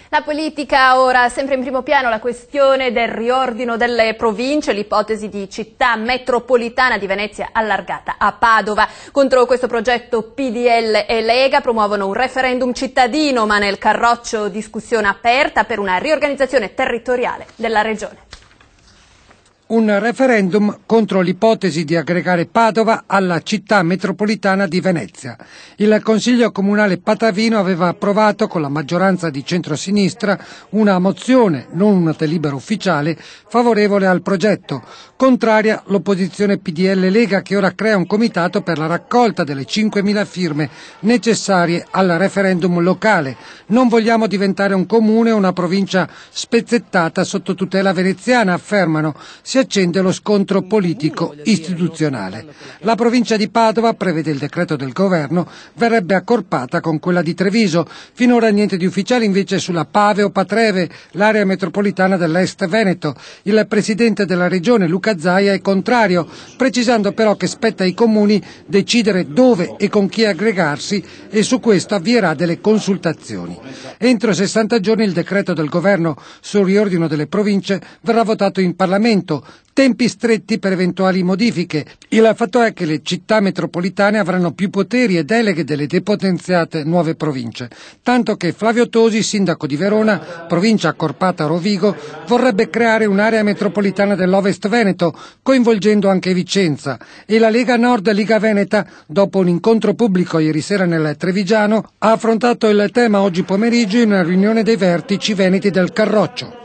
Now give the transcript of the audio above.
La politica ora sempre in primo piano, la questione del riordino delle province, l'ipotesi di città metropolitana di Venezia allargata a Padova. Contro questo progetto PDL e Lega promuovono un referendum cittadino, ma nel Carroccio discussione aperta per una riorganizzazione territoriale della regione. Un referendum contro l'ipotesi di aggregare Padova alla città metropolitana di Venezia. Il Consiglio Comunale patavino aveva approvato con la maggioranza di centrosinistra una mozione, non una delibera ufficiale, favorevole al progetto. Contraria l'opposizione PDL Lega, che ora crea un comitato per la raccolta delle 5.000 firme necessarie al referendum locale. Non vogliamo diventare un comune o una provincia spezzettata sotto tutela veneziana, affermano. Si accende lo scontro politico istituzionale. La provincia di Padova, prevede il decreto del governo, verrebbe accorpata con quella di Treviso. Finora niente di ufficiale invece sulla Paveo-Patreve, l'area metropolitana dell'Est Veneto. Il presidente della regione, Luca Zaia, è contrario, precisando però che spetta ai comuni decidere dove e con chi aggregarsi e su questo avvierà delle consultazioni. Entro 60 giorni il decreto del governo sul riordino delle province verrà votato in Parlamento. Tempi stretti per eventuali modifiche. Il fatto è che le città metropolitane avranno più poteri e deleghe delle depotenziate nuove province, tanto che Flavio Tosi, sindaco di Verona, provincia accorpata a Rovigo, vorrebbe creare un'area metropolitana dell'Ovest Veneto, coinvolgendo anche Vicenza, e la Lega Nord e Liga Veneta, dopo un incontro pubblico ieri sera nel Trevigiano, ha affrontato il tema oggi pomeriggio in una riunione dei vertici veneti del Carroccio.